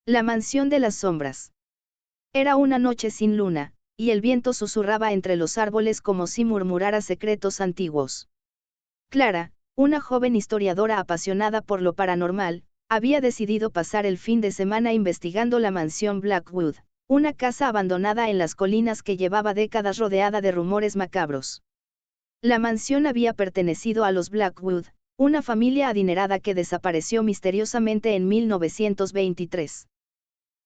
La mansión de las sombras. Era una noche sin luna, y el viento susurraba entre los árboles como si murmurara secretos antiguos. Clara, una joven historiadora apasionada por lo paranormal, había decidido pasar el fin de semana investigando la mansión Blackwood, una casa abandonada en las colinas que llevaba décadas rodeada de rumores macabros. La mansión había pertenecido a los Blackwood, una familia adinerada que desapareció misteriosamente en 1923.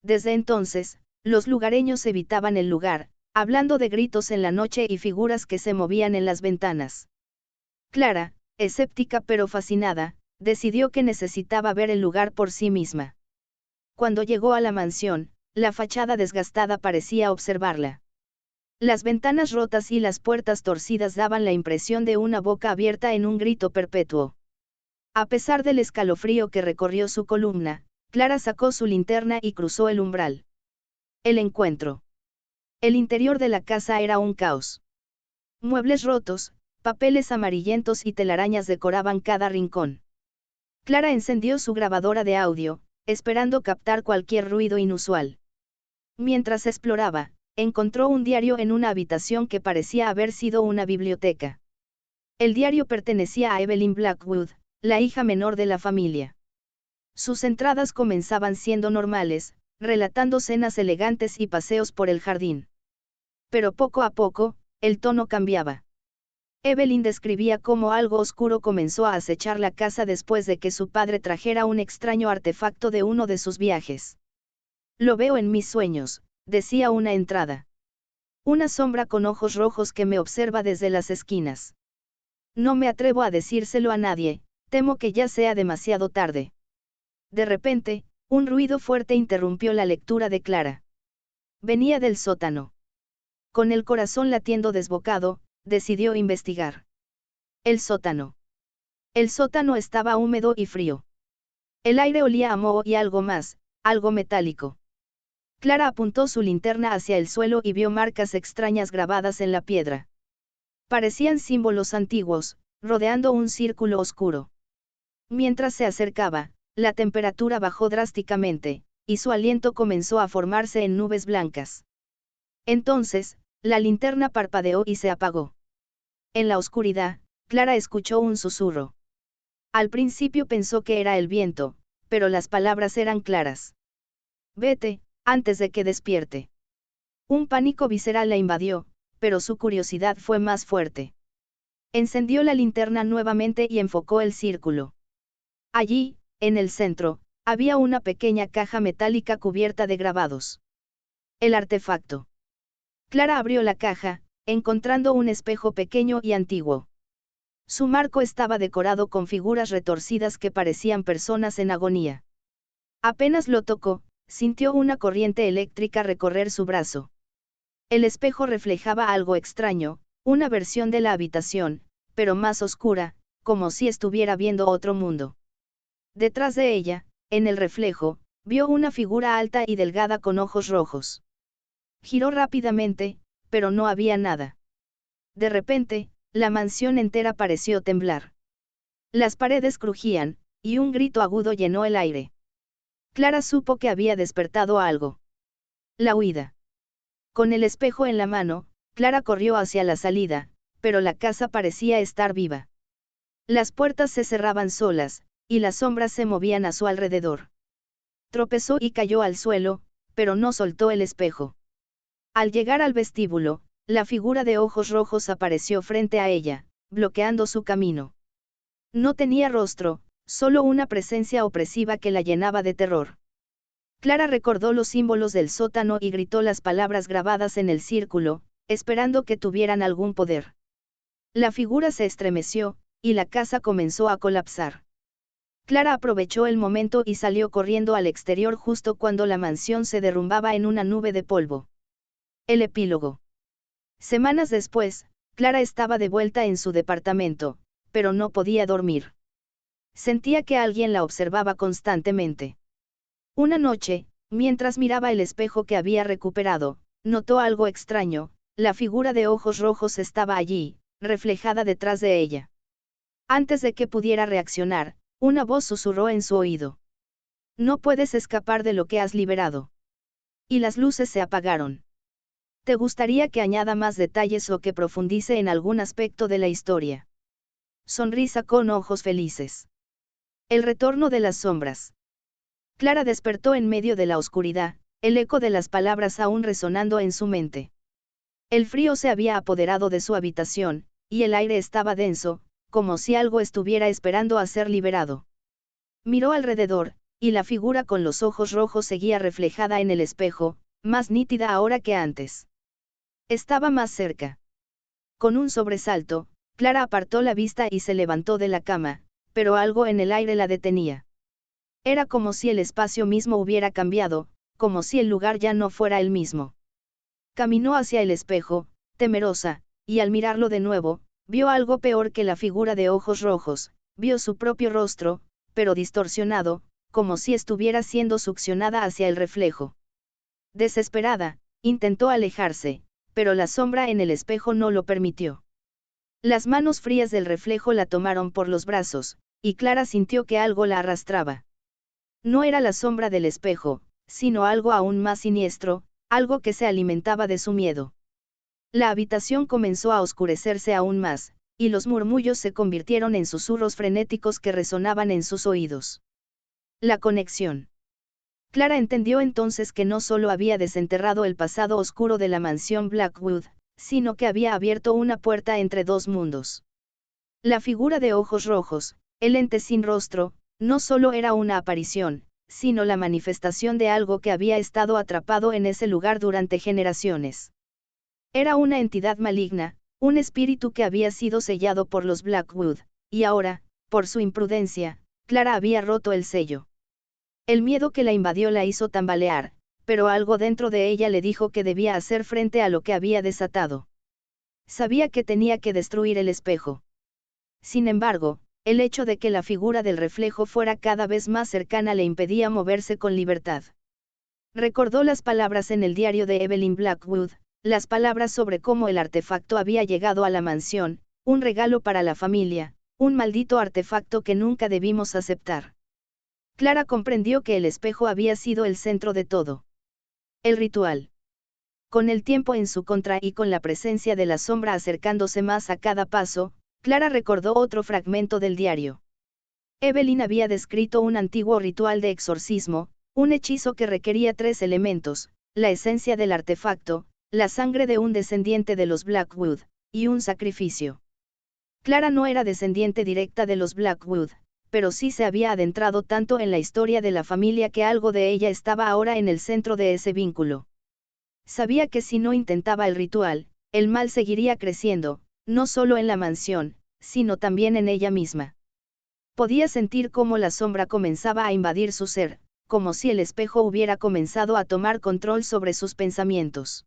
Desde entonces, los lugareños evitaban el lugar, hablando de gritos en la noche y figuras que se movían en las ventanas. Clara, escéptica pero fascinada, decidió que necesitaba ver el lugar por sí misma. Cuando llegó a la mansión, la fachada desgastada parecía observarla. Las ventanas rotas y las puertas torcidas daban la impresión de una boca abierta en un grito perpetuo. A pesar del escalofrío que recorrió su columna, Clara sacó su linterna y cruzó el umbral. El encuentro. El interior de la casa era un caos. Muebles rotos, papeles amarillentos y telarañas decoraban cada rincón. Clara encendió su grabadora de audio, esperando captar cualquier ruido inusual. Mientras exploraba, encontró un diario en una habitación que parecía haber sido una biblioteca. El diario pertenecía a Evelyn Blackwood, la hija menor de la familia. Sus entradas comenzaban siendo normales, relatando cenas elegantes y paseos por el jardín. Pero poco a poco, el tono cambiaba. Evelyn describía cómo algo oscuro comenzó a acechar la casa después de que su padre trajera un extraño artefacto de uno de sus viajes. Lo veo en mis sueños, decía una entrada. Una sombra con ojos rojos que me observa desde las esquinas. No me atrevo a decírselo a nadie, temo que ya sea demasiado tarde. De repente, un ruido fuerte interrumpió la lectura de Clara. Venía del sótano. Con el corazón latiendo desbocado, decidió investigar. El sótano. El sótano estaba húmedo y frío. El aire olía a moho y algo más, algo metálico. Clara apuntó su linterna hacia el suelo y vio marcas extrañas grabadas en la piedra. Parecían símbolos antiguos, rodeando un círculo oscuro. Mientras se acercaba, la temperatura bajó drásticamente, y su aliento comenzó a formarse en nubes blancas. Entonces, la linterna parpadeó y se apagó. En la oscuridad, Clara escuchó un susurro. Al principio pensó que era el viento, pero las palabras eran claras. Vete, antes de que despierte. Un pánico visceral la invadió, pero su curiosidad fue más fuerte. Encendió la linterna nuevamente y enfocó el círculo. Allí, en el centro, había una pequeña caja metálica cubierta de grabados. El artefacto. Clara abrió la caja, encontrando un espejo pequeño y antiguo. Su marco estaba decorado con figuras retorcidas que parecían personas en agonía. Apenas lo tocó, sintió una corriente eléctrica recorrer su brazo. El espejo reflejaba algo extraño, una versión de la habitación, pero más oscura, como si estuviera viendo otro mundo. Detrás de ella, en el reflejo, vio una figura alta y delgada con ojos rojos. Giró rápidamente, pero no había nada. De repente, la mansión entera pareció temblar. Las paredes crujían, y un grito agudo llenó el aire. Clara supo que había despertado algo. La huida. Con el espejo en la mano, Clara corrió hacia la salida, pero la casa parecía estar viva. Las puertas se cerraban solas, y las sombras se movían a su alrededor. Tropezó y cayó al suelo, pero no soltó el espejo. Al llegar al vestíbulo, la figura de ojos rojos apareció frente a ella, bloqueando su camino. No tenía rostro, solo una presencia opresiva que la llenaba de terror. Clara recordó los símbolos del sótano y gritó las palabras grabadas en el círculo, esperando que tuvieran algún poder. La figura se estremeció, y la casa comenzó a colapsar. Clara aprovechó el momento y salió corriendo al exterior justo cuando la mansión se derrumbaba en una nube de polvo. El epílogo. Semanas después, Clara estaba de vuelta en su departamento, pero no podía dormir. Sentía que alguien la observaba constantemente. Una noche, mientras miraba el espejo que había recuperado, notó algo extraño, la figura de ojos rojos estaba allí, reflejada detrás de ella. Antes de que pudiera reaccionar, una voz susurró en su oído. No puedes escapar de lo que has liberado. Y las luces se apagaron. ¿Te gustaría que añada más detalles o que profundice en algún aspecto de la historia? Sonrisa con ojos felices. El retorno de las sombras. Clara despertó en medio de la oscuridad, el eco de las palabras aún resonando en su mente. El frío se había apoderado de su habitación, y el aire estaba denso, como si algo estuviera esperando a ser liberado. Miró alrededor, y la figura con los ojos rojos seguía reflejada en el espejo, más nítida ahora que antes. Estaba más cerca. Con un sobresalto, Clara apartó la vista y se levantó de la cama, pero algo en el aire la detenía. Era como si el espacio mismo hubiera cambiado, como si el lugar ya no fuera el mismo. Caminó hacia el espejo, temerosa, y al mirarlo de nuevo, vio algo peor que la figura de ojos rojos, vio su propio rostro, pero distorsionado, como si estuviera siendo succionada hacia el reflejo. Desesperada, intentó alejarse, pero la sombra en el espejo no lo permitió. Las manos frías del reflejo la tomaron por los brazos, y Clara sintió que algo la arrastraba. No era la sombra del espejo, sino algo aún más siniestro, algo que se alimentaba de su miedo. La habitación comenzó a oscurecerse aún más, y los murmullos se convirtieron en susurros frenéticos que resonaban en sus oídos. La conexión. Clara entendió entonces que no solo había desenterrado el pasado oscuro de la mansión Blackwood, sino que había abierto una puerta entre dos mundos. La figura de ojos rojos, el ente sin rostro, no solo era una aparición, sino la manifestación de algo que había estado atrapado en ese lugar durante generaciones. Era una entidad maligna, un espíritu que había sido sellado por los Blackwood, y ahora, por su imprudencia, Clara había roto el sello. El miedo que la invadió la hizo tambalear, pero algo dentro de ella le dijo que debía hacer frente a lo que había desatado. Sabía que tenía que destruir el espejo. Sin embargo, el hecho de que la figura del reflejo fuera cada vez más cercana le impedía moverse con libertad. Recordó las palabras en el diario de Evelyn Blackwood, las palabras sobre cómo el artefacto había llegado a la mansión, un regalo para la familia, un maldito artefacto que nunca debimos aceptar. Clara comprendió que el espejo había sido el centro de todo. El ritual. Con el tiempo en su contra y con la presencia de la sombra acercándose más a cada paso, Clara recordó otro fragmento del diario. Evelyn había descrito un antiguo ritual de exorcismo, un hechizo que requería 3 elementos, la esencia del artefacto, la sangre de un descendiente de los Blackwood, y un sacrificio. Clara no era descendiente directa de los Blackwood, pero sí se había adentrado tanto en la historia de la familia que algo de ella estaba ahora en el centro de ese vínculo. Sabía que si no intentaba el ritual, el mal seguiría creciendo, no solo en la mansión, sino también en ella misma. Podía sentir cómo la sombra comenzaba a invadir su ser, como si el espejo hubiera comenzado a tomar control sobre sus pensamientos.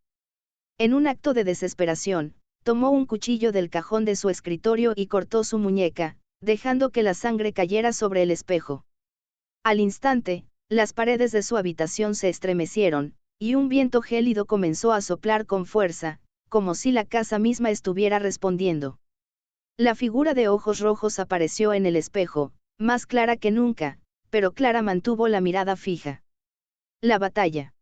En un acto de desesperación, tomó un cuchillo del cajón de su escritorio y cortó su muñeca, dejando que la sangre cayera sobre el espejo. Al instante, las paredes de su habitación se estremecieron, y un viento gélido comenzó a soplar con fuerza, como si la casa misma estuviera respondiendo. La figura de ojos rojos apareció en el espejo, más clara que nunca, pero Clara mantuvo la mirada fija. La batalla.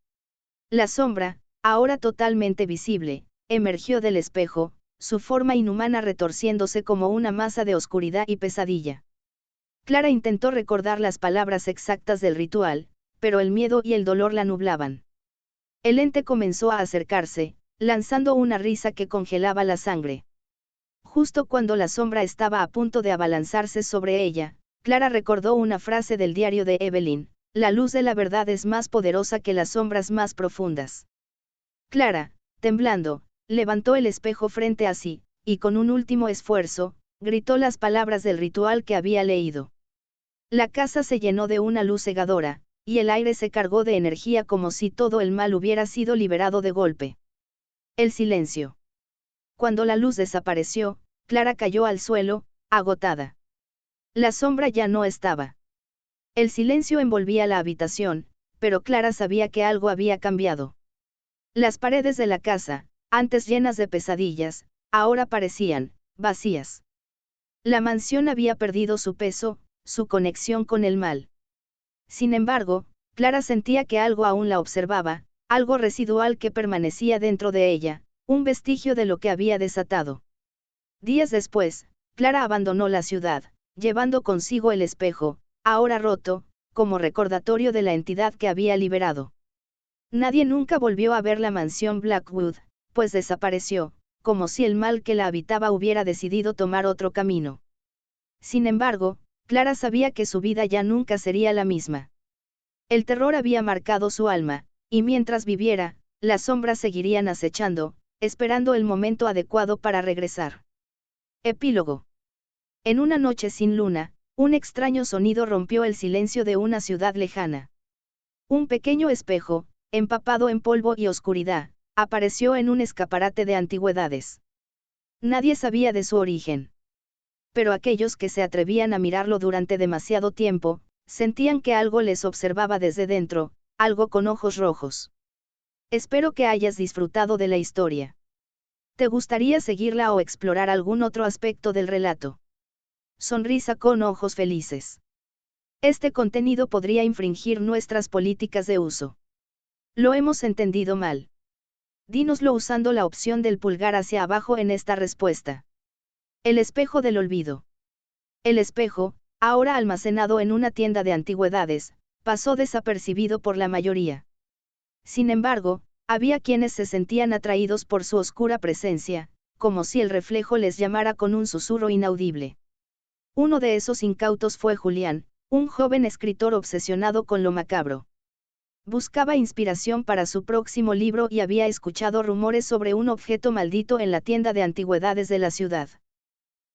La sombra, ahora totalmente visible, emergió del espejo, su forma inhumana retorciéndose como una masa de oscuridad y pesadilla. Clara intentó recordar las palabras exactas del ritual, pero el miedo y el dolor la nublaban. El ente comenzó a acercarse, lanzando una risa que congelaba la sangre. Justo cuando la sombra estaba a punto de abalanzarse sobre ella, Clara recordó una frase del diario de Evelyn: la luz de la verdad es más poderosa que las sombras más profundas. Clara, temblando, levantó el espejo frente a sí, y con un último esfuerzo, gritó las palabras del ritual que había leído. La casa se llenó de una luz cegadora, y el aire se cargó de energía como si todo el mal hubiera sido liberado de golpe. El silencio. Cuando la luz desapareció, Clara cayó al suelo, agotada. La sombra ya no estaba. El silencio envolvía la habitación, pero Clara sabía que algo había cambiado. Las paredes de la casa, antes llenas de pesadillas, ahora parecían vacías. La mansión había perdido su peso, su conexión con el mal. Sin embargo, Clara sentía que algo aún la observaba, algo residual que permanecía dentro de ella, un vestigio de lo que había desatado. Días después, Clara abandonó la ciudad, llevando consigo el espejo, ahora roto, como recordatorio de la entidad que había liberado. Nadie nunca volvió a ver la mansión Blackwood, pues desapareció, como si el mal que la habitaba hubiera decidido tomar otro camino. Sin embargo, Clara sabía que su vida ya nunca sería la misma. El terror había marcado su alma, y mientras viviera, las sombras seguirían acechando, esperando el momento adecuado para regresar. Epílogo. En una noche sin luna, un extraño sonido rompió el silencio de una ciudad lejana. Un pequeño espejo, empapado en polvo y oscuridad, apareció en un escaparate de antigüedades. Nadie sabía de su origen. Pero aquellos que se atrevían a mirarlo durante demasiado tiempo, sentían que algo les observaba desde dentro, algo con ojos rojos. Espero que hayas disfrutado de la historia. ¿Te gustaría seguirla o explorar algún otro aspecto del relato? Sonrisa con ojos felices. Este contenido podría infringir nuestras políticas de uso. Lo hemos entendido mal. Dínoslo usando la opción del pulgar hacia abajo en esta respuesta. El espejo del olvido. El espejo, ahora almacenado en una tienda de antigüedades, pasó desapercibido por la mayoría. Sin embargo, había quienes se sentían atraídos por su oscura presencia, como si el reflejo les llamara con un susurro inaudible. Uno de esos incautos fue Julián, un joven escritor obsesionado con lo macabro. Buscaba inspiración para su próximo libro y había escuchado rumores sobre un objeto maldito en la tienda de antigüedades de la ciudad.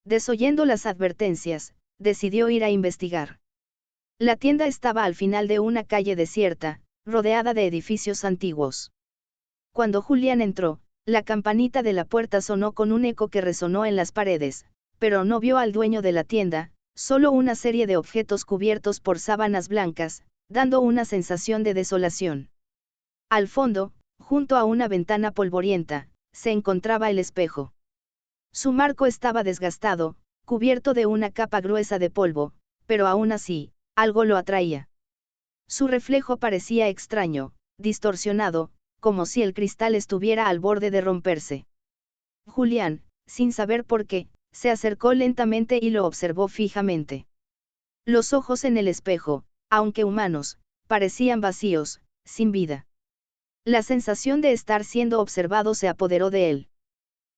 Desoyendo las advertencias, decidió ir a investigar. La tienda estaba al final de una calle desierta, rodeada de edificios antiguos. Cuando Julián entró, la campanita de la puerta sonó con un eco que resonó en las paredes, pero no vio al dueño de la tienda, solo una serie de objetos cubiertos por sábanas blancas, dando una sensación de desolación. Al fondo, junto a una ventana polvorienta, se encontraba el espejo. Su marco estaba desgastado, cubierto de una capa gruesa de polvo, pero aún así, algo lo atraía. Su reflejo parecía extraño, distorsionado, como si el cristal estuviera al borde de romperse. Julián, sin saber por qué, se acercó lentamente y lo observó fijamente. Los ojos en el espejo, aunque humanos, parecían vacíos, sin vida. La sensación de estar siendo observado se apoderó de él.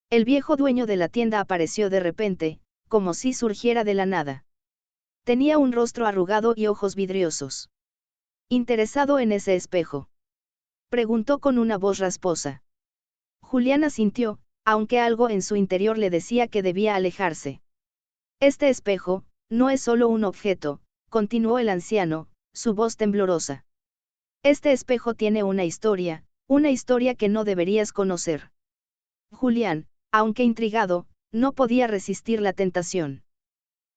El viejo dueño de la tienda apareció de repente, como si surgiera de la nada. Tenía un rostro arrugado y ojos vidriosos. ¿Interesado en ese espejo?, preguntó con una voz rasposa. Julián asintió, aunque algo en su interior le decía que debía alejarse. Este espejo, no es solo un objeto, continuó el anciano, su voz temblorosa. Este espejo tiene una historia que no deberías conocer. Julián, aunque intrigado, no podía resistir la tentación.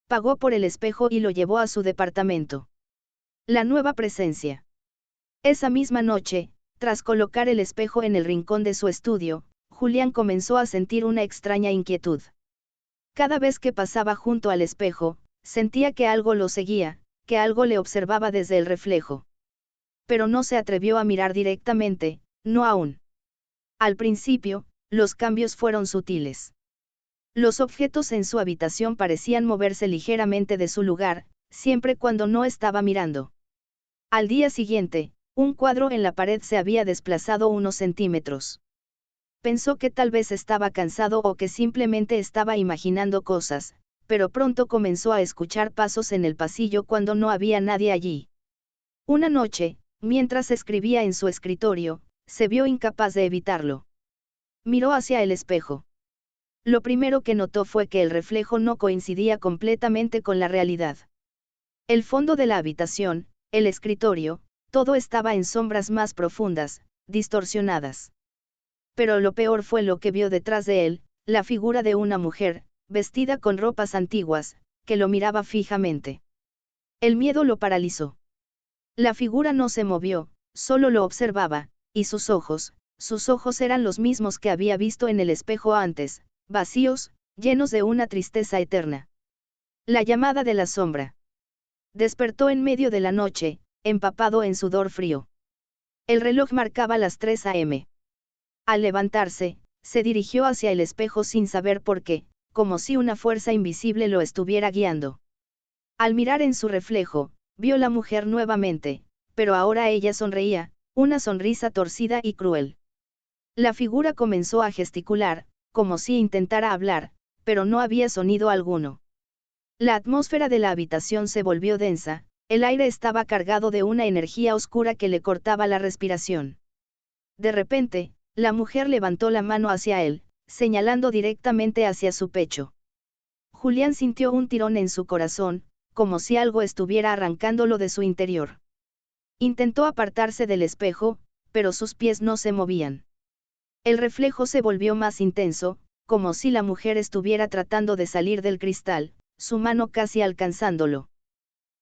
Pagó por el espejo y lo llevó a su departamento. La nueva presencia. Esa misma noche, tras colocar el espejo en el rincón de su estudio, Julián comenzó a sentir una extraña inquietud. Cada vez que pasaba junto al espejo, sentía que algo lo seguía, que algo le observaba desde el reflejo. Pero no se atrevió a mirar directamente, no aún. Al principio, los cambios fueron sutiles. Los objetos en su habitación parecían moverse ligeramente de su lugar, siempre cuando no estaba mirando. Al día siguiente, un cuadro en la pared se había desplazado unos centímetros. Pensó que tal vez estaba cansado o que simplemente estaba imaginando cosas, pero pronto comenzó a escuchar pasos en el pasillo cuando no había nadie allí. Una noche, mientras escribía en su escritorio, se vio incapaz de evitarlo. Miró hacia el espejo. Lo primero que notó fue que el reflejo no coincidía completamente con la realidad. El fondo de la habitación, el escritorio, todo estaba en sombras más profundas, distorsionadas. Pero lo peor fue lo que vio detrás de él, la figura de una mujer, vestida con ropas antiguas, que lo miraba fijamente. El miedo lo paralizó. La figura no se movió, solo lo observaba, y sus ojos eran los mismos que había visto en el espejo antes, vacíos, llenos de una tristeza eterna. La llamada de la sombra. Despertó en medio de la noche, empapado en sudor frío. El reloj marcaba las 3 a.m. Al levantarse, se dirigió hacia el espejo sin saber por qué, como si una fuerza invisible lo estuviera guiando. Al mirar en su reflejo, vio la mujer nuevamente, pero ahora ella sonreía, una sonrisa torcida y cruel. La figura comenzó a gesticular, como si intentara hablar, pero no había sonido alguno. La atmósfera de la habitación se volvió densa, el aire estaba cargado de una energía oscura que le cortaba la respiración. De repente, la mujer levantó la mano hacia él, señalando directamente hacia su pecho. Julián sintió un tirón en su corazón, como si algo estuviera arrancándolo de su interior. Intentó apartarse del espejo, pero sus pies no se movían. El reflejo se volvió más intenso, como si la mujer estuviera tratando de salir del cristal, su mano casi alcanzándolo.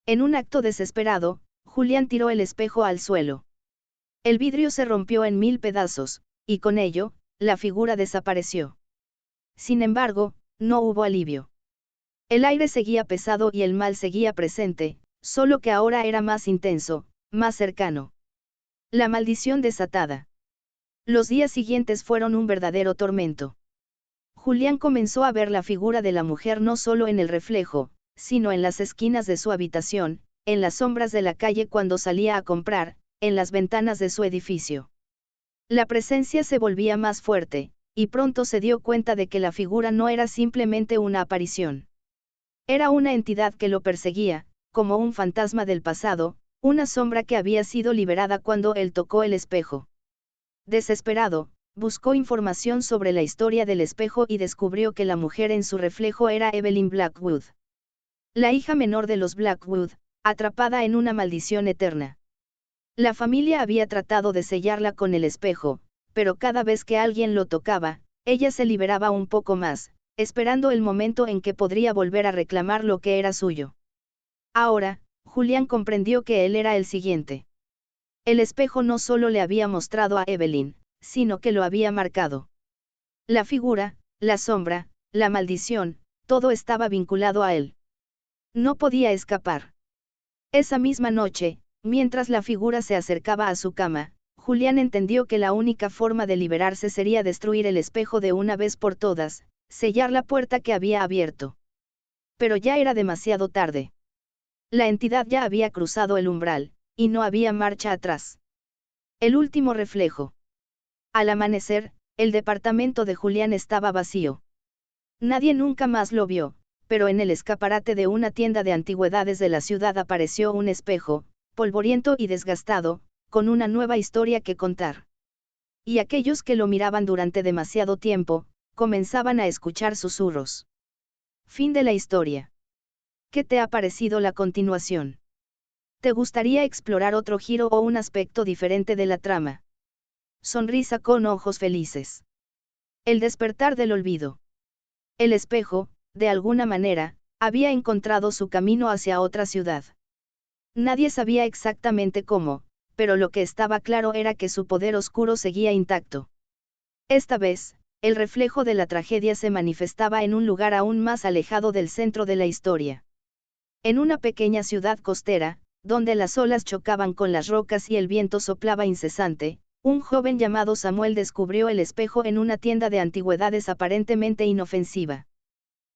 En un acto desesperado, Julián tiró el espejo al suelo. El vidrio se rompió en 1000 pedazos, y con ello, la figura desapareció. Sin embargo, no hubo alivio. El aire seguía pesado y el mal seguía presente, solo que ahora era más intenso, más cercano. La maldición desatada. Los días siguientes fueron un verdadero tormento. Julián comenzó a ver la figura de la mujer no solo en el reflejo, sino en las esquinas de su habitación, en las sombras de la calle cuando salía a comprar, en las ventanas de su edificio. La presencia se volvía más fuerte, y pronto se dio cuenta de que la figura no era simplemente una aparición. Era una entidad que lo perseguía, como un fantasma del pasado, una sombra que había sido liberada cuando él tocó el espejo. Desesperado, buscó información sobre la historia del espejo y descubrió que la mujer en su reflejo era Evelyn Blackwood. La hija menor de los Blackwood, atrapada en una maldición eterna. La familia había tratado de sellarla con el espejo, pero cada vez que alguien lo tocaba, ella se liberaba un poco más, esperando el momento en que podría volver a reclamar lo que era suyo. Ahora, Julián comprendió que él era el siguiente. El espejo no solo le había mostrado a Evelyn, sino que lo había marcado. La figura, la sombra, la maldición, todo estaba vinculado a él. No podía escapar. Esa misma noche, mientras la figura se acercaba a su cama, Julián entendió que la única forma de liberarse sería destruir el espejo de una vez por todas, sellar la puerta que había abierto. Pero ya era demasiado tarde. La entidad ya había cruzado el umbral, y no había marcha atrás. El último reflejo. Al amanecer, el departamento de Julián estaba vacío. Nadie nunca más lo vio, pero en el escaparate de una tienda de antigüedades de la ciudad apareció un espejo, polvoriento y desgastado, con una nueva historia que contar. Y aquellos que lo miraban durante demasiado tiempo, comenzaban a escuchar susurros. Fin de la historia. ¿Qué te ha parecido la continuación? ¿Te gustaría explorar otro giro o un aspecto diferente de la trama? Sonrisa con ojos felices. El despertar del olvido. El espejo, de alguna manera, había encontrado su camino hacia otra ciudad. Nadie sabía exactamente cómo, pero lo que estaba claro era que su poder oscuro seguía intacto. Esta vez, el reflejo de la tragedia se manifestaba en un lugar aún más alejado del centro de la historia. En una pequeña ciudad costera, donde las olas chocaban con las rocas y el viento soplaba incesante, un joven llamado Samuel descubrió el espejo en una tienda de antigüedades aparentemente inofensiva.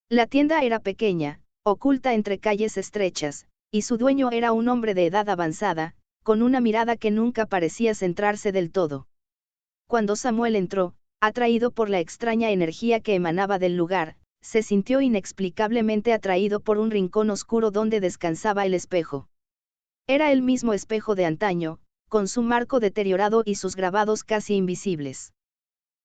La tienda era pequeña, oculta entre calles estrechas, y su dueño era un hombre de edad avanzada, con una mirada que nunca parecía centrarse del todo. Cuando Samuel entró, atraído por la extraña energía que emanaba del lugar, se sintió inexplicablemente atraído por un rincón oscuro donde descansaba el espejo. Era el mismo espejo de antaño, con su marco deteriorado y sus grabados casi invisibles.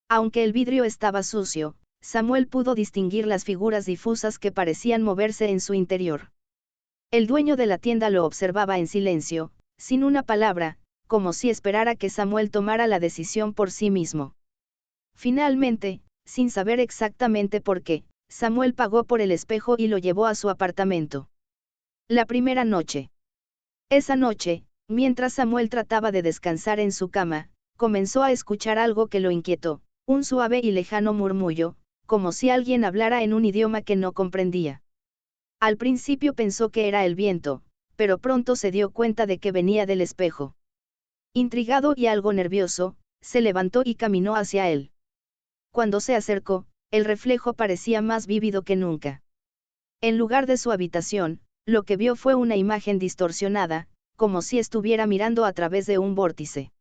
Aunque el vidrio estaba sucio, Samuel pudo distinguir las figuras difusas que parecían moverse en su interior. El dueño de la tienda lo observaba en silencio, sin una palabra, como si esperara que Samuel tomara la decisión por sí mismo. Finalmente, sin saber exactamente por qué, Samuel pagó por el espejo y lo llevó a su apartamento. La primera noche. Esa noche, mientras Samuel trataba de descansar en su cama, comenzó a escuchar algo que lo inquietó, un suave y lejano murmullo, como si alguien hablara en un idioma que no comprendía. Al principio pensó que era el viento, pero pronto se dio cuenta de que venía del espejo. Intrigado y algo nervioso, se levantó y caminó hacia él. Cuando se acercó, el reflejo parecía más vívido que nunca. En lugar de su habitación, lo que vio fue una imagen distorsionada, como si estuviera mirando a través de un vórtice.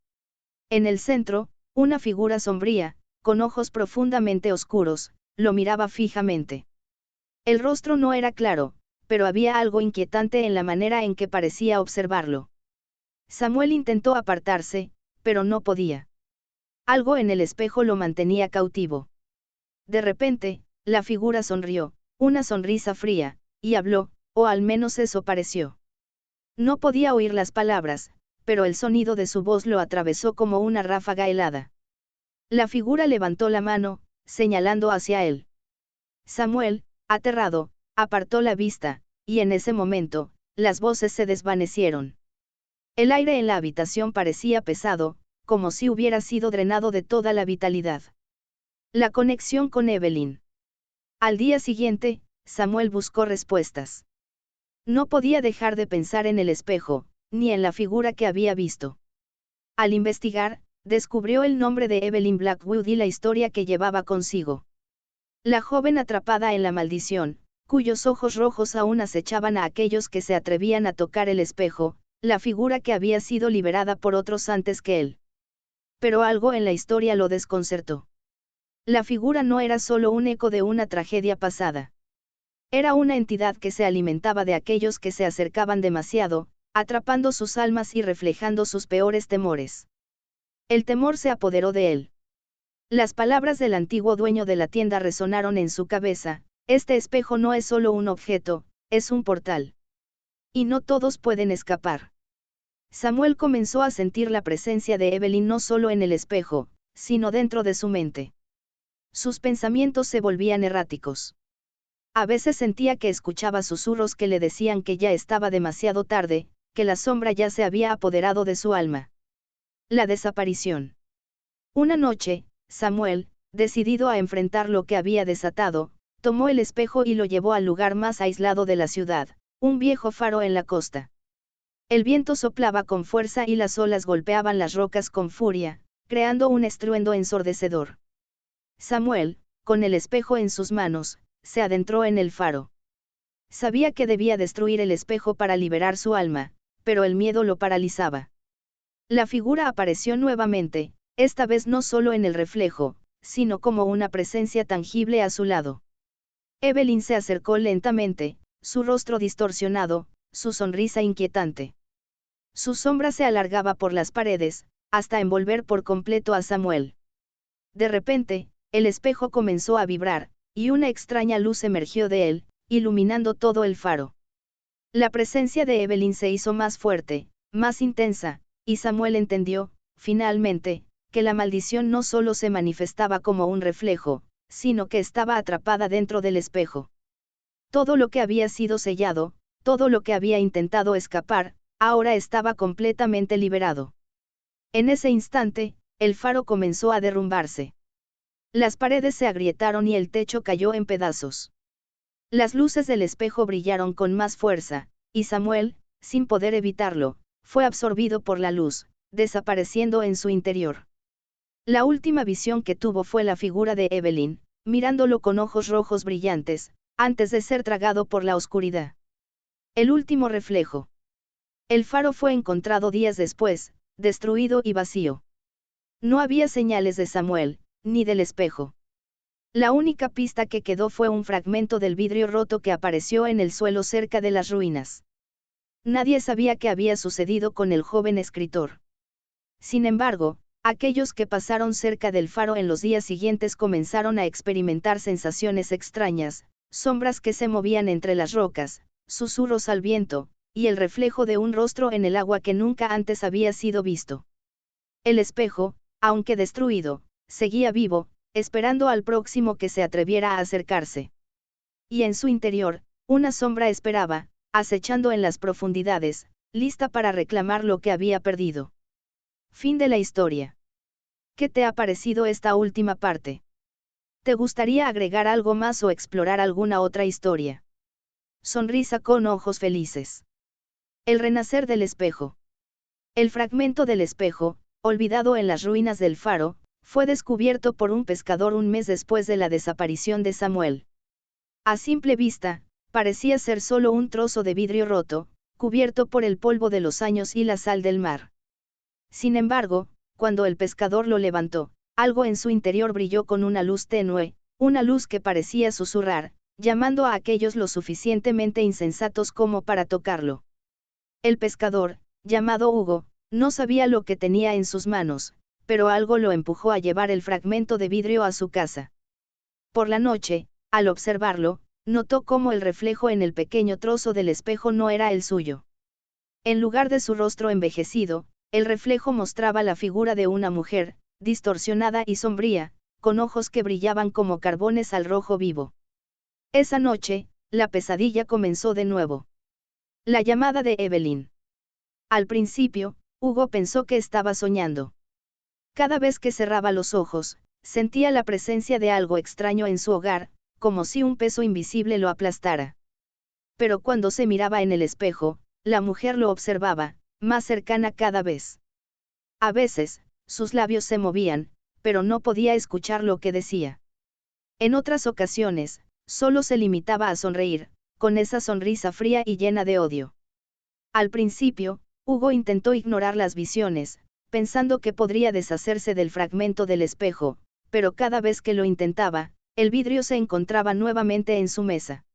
En el centro, una figura sombría, con ojos profundamente oscuros, lo miraba fijamente. El rostro no era claro, pero había algo inquietante en la manera en que parecía observarlo. Samuel intentó apartarse, pero no podía. Algo en el espejo lo mantenía cautivo. De repente, la figura sonrió, una sonrisa fría, y habló, o al menos eso pareció. No podía oír las palabras, pero el sonido de su voz lo atravesó como una ráfaga helada. La figura levantó la mano, señalando hacia él. Samuel, aterrado, apartó la vista, y en ese momento, las voces se desvanecieron. El aire en la habitación parecía pesado, como si hubiera sido drenado de toda la vitalidad. La conexión con Evelyn. Al día siguiente, Samuel buscó respuestas. No podía dejar de pensar en el espejo, ni en la figura que había visto. Al investigar, descubrió el nombre de Evelyn Blackwood y la historia que llevaba consigo. La joven atrapada en la maldición, cuyos ojos rojos aún acechaban a aquellos que se atrevían a tocar el espejo, la figura que había sido liberada por otros antes que él. Pero algo en la historia lo desconcertó. La figura no era solo un eco de una tragedia pasada. Era una entidad que se alimentaba de aquellos que se acercaban demasiado, atrapando sus almas y reflejando sus peores temores. El temor se apoderó de él. Las palabras del antiguo dueño de la tienda resonaron en su cabeza: este espejo no es solo un objeto, es un portal. Y no todos pueden escapar. Samuel comenzó a sentir la presencia de Evelyn no solo en el espejo, sino dentro de su mente. Sus pensamientos se volvían erráticos. A veces sentía que escuchaba susurros que le decían que ya estaba demasiado tarde, que la sombra ya se había apoderado de su alma. La desaparición. Una noche, Samuel, decidido a enfrentar lo que había desatado, tomó el espejo y lo llevó al lugar más aislado de la ciudad, un viejo faro en la costa. El viento soplaba con fuerza y las olas golpeaban las rocas con furia, creando un estruendo ensordecedor. Samuel, con el espejo en sus manos, se adentró en el faro. Sabía que debía destruir el espejo para liberar su alma, pero el miedo lo paralizaba. La figura apareció nuevamente, esta vez no solo en el reflejo, sino como una presencia tangible a su lado. Evelyn se acercó lentamente, su rostro distorsionado, su sonrisa inquietante. Su sombra se alargaba por las paredes, hasta envolver por completo a Samuel. De repente, el espejo comenzó a vibrar, y una extraña luz emergió de él, iluminando todo el faro. La presencia de Evelyn se hizo más fuerte, más intensa, y Samuel entendió, finalmente, que la maldición no solo se manifestaba como un reflejo, sino que estaba atrapada dentro del espejo. Todo lo que había sido sellado, todo lo que había intentado escapar, ahora estaba completamente liberado. En ese instante, el faro comenzó a derrumbarse. Las paredes se agrietaron y el techo cayó en pedazos. Las luces del espejo brillaron con más fuerza, y Samuel, sin poder evitarlo, fue absorbido por la luz, desapareciendo en su interior. La última visión que tuvo fue la figura de Evelyn, mirándolo con ojos rojos brillantes, antes de ser tragado por la oscuridad. El último reflejo. El faro fue encontrado días después, destruido y vacío. No había señales de Samuel, ni del espejo. La única pista que quedó fue un fragmento del vidrio roto que apareció en el suelo cerca de las ruinas. Nadie sabía qué había sucedido con el joven escritor. Sin embargo, aquellos que pasaron cerca del faro en los días siguientes comenzaron a experimentar sensaciones extrañas, sombras que se movían entre las rocas, susurros al viento, y el reflejo de un rostro en el agua que nunca antes había sido visto. El espejo, aunque destruido, seguía vivo, esperando al próximo que se atreviera a acercarse. Y en su interior, una sombra esperaba, acechando en las profundidades, lista para reclamar lo que había perdido. Fin de la historia. ¿Qué te ha parecido esta última parte? ¿Te gustaría agregar algo más o explorar alguna otra historia? Sonrisa con ojos felices. El renacer del espejo. El fragmento del espejo, olvidado en las ruinas del faro, fue descubierto por un pescador un mes después de la desaparición de Samuel. A simple vista, parecía ser solo un trozo de vidrio roto, cubierto por el polvo de los años y la sal del mar. Sin embargo, cuando el pescador lo levantó, algo en su interior brilló con una luz tenue, una luz que parecía susurrar, llamando a aquellos lo suficientemente insensatos como para tocarlo. El pescador, llamado Hugo, no sabía lo que tenía en sus manos, pero algo lo empujó a llevar el fragmento de vidrio a su casa. Por la noche, al observarlo, notó cómo el reflejo en el pequeño trozo del espejo no era el suyo. En lugar de su rostro envejecido, el reflejo mostraba la figura de una mujer, distorsionada y sombría, con ojos que brillaban como carbones al rojo vivo. Esa noche, la pesadilla comenzó de nuevo. La llamada de Evelyn. Al principio, Hugo pensó que estaba soñando. Cada vez que cerraba los ojos, sentía la presencia de algo extraño en su hogar, como si un peso invisible lo aplastara. Pero cuando se miraba en el espejo, la mujer lo observaba, más cercana cada vez. A veces, sus labios se movían, pero no podía escuchar lo que decía. En otras ocasiones, solo se limitaba a sonreír, con esa sonrisa fría y llena de odio. Al principio, Hugo intentó ignorar las visiones, pensando que podría deshacerse del fragmento del espejo, pero cada vez que lo intentaba, el vidrio se encontraba nuevamente en su mesa.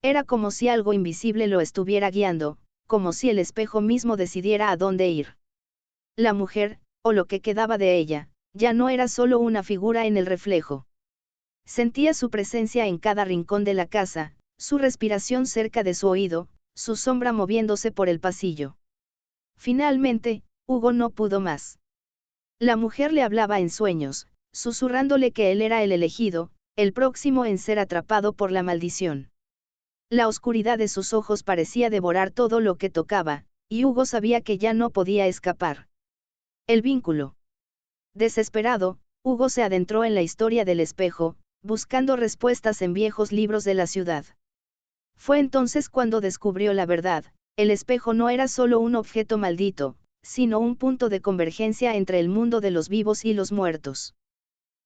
Era como si algo invisible lo estuviera guiando, como si el espejo mismo decidiera a dónde ir. La mujer, o lo que quedaba de ella, ya no era solo una figura en el reflejo. Sentía su presencia en cada rincón de la casa, su respiración cerca de su oído, su sombra moviéndose por el pasillo. Finalmente, Hugo no pudo más. La mujer le hablaba en sueños, susurrándole que él era el elegido, el próximo en ser atrapado por la maldición. La oscuridad de sus ojos parecía devorar todo lo que tocaba, y Hugo sabía que ya no podía escapar. El vínculo. Desesperado, Hugo se adentró en la historia del espejo, buscando respuestas en viejos libros de la ciudad. Fue entonces cuando descubrió la verdad: el espejo no era solo un objeto maldito, sino un punto de convergencia entre el mundo de los vivos y los muertos.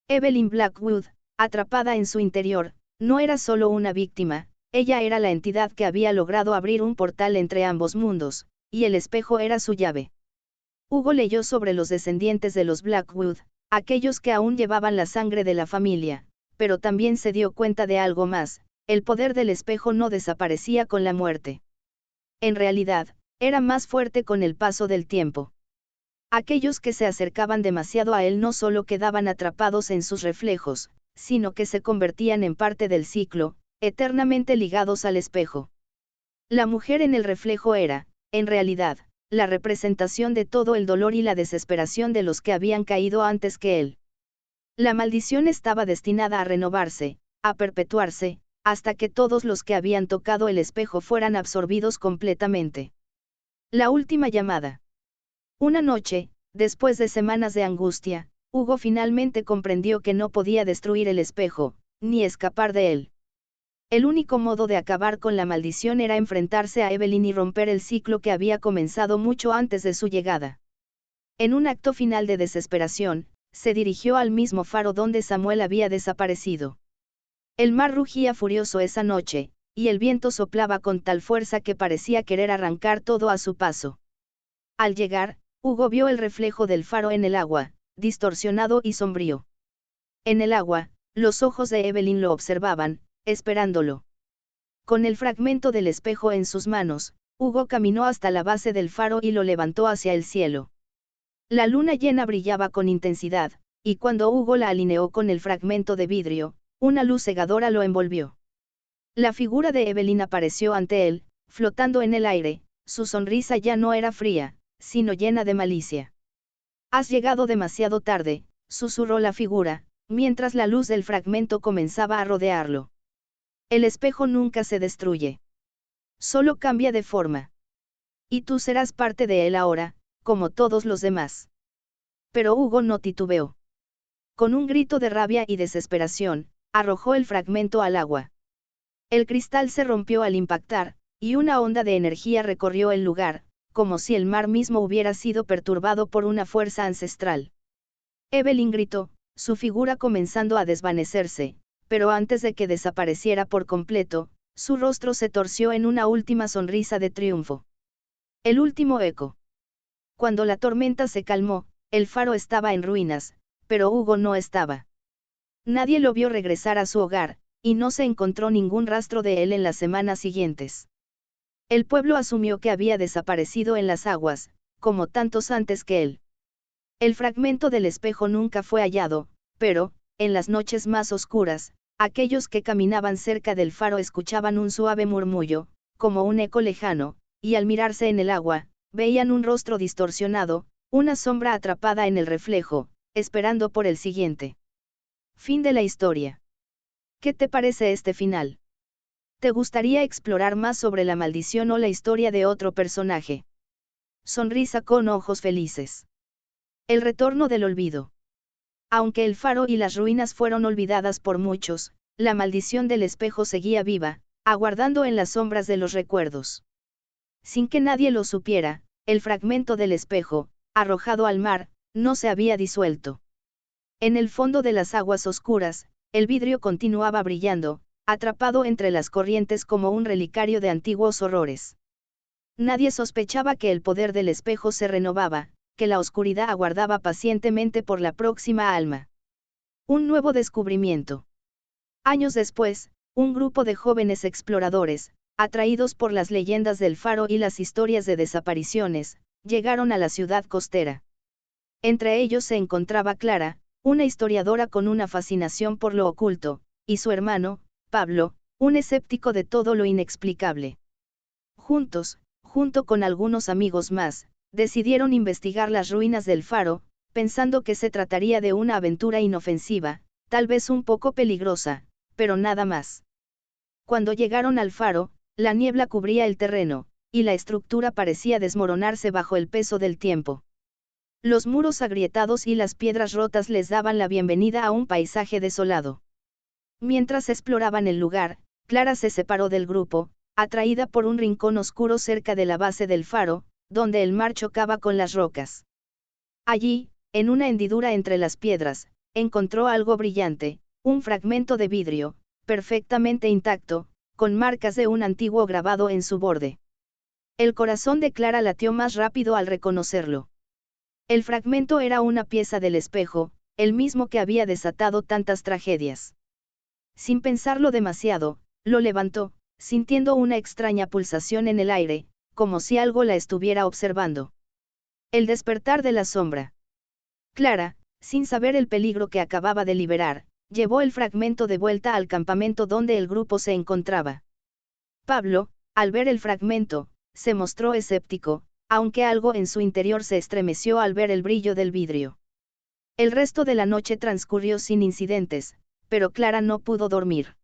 Evelyn Blackwood, atrapada en su interior, no era solo una víctima, ella era la entidad que había logrado abrir un portal entre ambos mundos, y el espejo era su llave. Hugo leyó sobre los descendientes de los Blackwood, aquellos que aún llevaban la sangre de la familia, pero también se dio cuenta de algo más: el poder del espejo no desaparecía con la muerte. En realidad, era más fuerte con el paso del tiempo. Aquellos que se acercaban demasiado a él no solo quedaban atrapados en sus reflejos, sino que se convertían en parte del ciclo, eternamente ligados al espejo. La mujer en el reflejo era, en realidad, la representación de todo el dolor y la desesperación de los que habían caído antes que él. La maldición estaba destinada a renovarse, a perpetuarse, hasta que todos los que habían tocado el espejo fueran absorbidos completamente. La última llamada. Una noche, después de semanas de angustia, Hugo finalmente comprendió que no podía destruir el espejo, ni escapar de él. El único modo de acabar con la maldición era enfrentarse a Evelyn y romper el ciclo que había comenzado mucho antes de su llegada. En un acto final de desesperación, se dirigió al mismo faro donde Samuel había desaparecido. El mar rugía furioso esa noche, y el viento soplaba con tal fuerza que parecía querer arrancar todo a su paso. Al llegar, Hugo vio el reflejo del faro en el agua, distorsionado y sombrío. En el agua, los ojos de Evelyn lo observaban, esperándolo. Con el fragmento del espejo en sus manos, Hugo caminó hasta la base del faro y lo levantó hacia el cielo. La luna llena brillaba con intensidad, y cuando Hugo la alineó con el fragmento de vidrio, una luz cegadora lo envolvió. La figura de Evelyn apareció ante él, flotando en el aire, su sonrisa ya no era fría, sino llena de malicia. «Has llegado demasiado tarde», susurró la figura, mientras la luz del fragmento comenzaba a rodearlo. «El espejo nunca se destruye. Solo cambia de forma. Y tú serás parte de él ahora, como todos los demás». Pero Hugo no titubeó. Con un grito de rabia y desesperación, arrojó el fragmento al agua. El cristal se rompió al impactar, y una onda de energía recorrió el lugar, como si el mar mismo hubiera sido perturbado por una fuerza ancestral. Evelyn gritó, su figura comenzando a desvanecerse, pero antes de que desapareciera por completo, su rostro se torció en una última sonrisa de triunfo. El último eco. Cuando la tormenta se calmó, el faro estaba en ruinas, pero Hugo no estaba. Nadie lo vio regresar a su hogar, y no se encontró ningún rastro de él en las semanas siguientes. El pueblo asumió que había desaparecido en las aguas, como tantos antes que él. El fragmento del espejo nunca fue hallado, pero, en las noches más oscuras, aquellos que caminaban cerca del faro escuchaban un suave murmullo, como un eco lejano, y al mirarse en el agua, veían un rostro distorsionado, una sombra atrapada en el reflejo, esperando por el siguiente. Fin de la historia. ¿Qué te parece este final? ¿Te gustaría explorar más sobre la maldición o la historia de otro personaje? Sonrisa con ojos felices. El retorno del olvido. Aunque el faro y las ruinas fueron olvidadas por muchos, la maldición del espejo seguía viva, aguardando en las sombras de los recuerdos. Sin que nadie lo supiera, el fragmento del espejo, arrojado al mar, no se había disuelto. En el fondo de las aguas oscuras, el vidrio continuaba brillando, atrapado entre las corrientes como un relicario de antiguos horrores. Nadie sospechaba que el poder del espejo se renovaba, que la oscuridad aguardaba pacientemente por la próxima alma. Un nuevo descubrimiento. Años después, un grupo de jóvenes exploradores, atraídos por las leyendas del faro y las historias de desapariciones, llegaron a la ciudad costera. Entre ellos se encontraba Clara, una historiadora con una fascinación por lo oculto, y su hermano, Pablo, un escéptico de todo lo inexplicable. Juntos, junto con algunos amigos más, decidieron investigar las ruinas del faro, pensando que se trataría de una aventura inofensiva, tal vez un poco peligrosa, pero nada más. Cuando llegaron al faro, la niebla cubría el terreno, y la estructura parecía desmoronarse bajo el peso del tiempo. Los muros agrietados y las piedras rotas les daban la bienvenida a un paisaje desolado. Mientras exploraban el lugar, Clara se separó del grupo, atraída por un rincón oscuro cerca de la base del faro, donde el mar chocaba con las rocas. Allí, en una hendidura entre las piedras, encontró algo brillante, un fragmento de vidrio, perfectamente intacto, con marcas de un antiguo grabado en su borde. El corazón de Clara latió más rápido al reconocerlo. El fragmento era una pieza del espejo, el mismo que había desatado tantas tragedias. Sin pensarlo demasiado, lo levantó, sintiendo una extraña pulsación en el aire, como si algo la estuviera observando. El despertar de la sombra. Clara, sin saber el peligro que acababa de liberar, llevó el fragmento de vuelta al campamento donde el grupo se encontraba. Pablo, al ver el fragmento, se mostró escéptico, aunque algo en su interior se estremeció al ver el brillo del vidrio. El resto de la noche transcurrió sin incidentes, pero Clara no pudo dormir.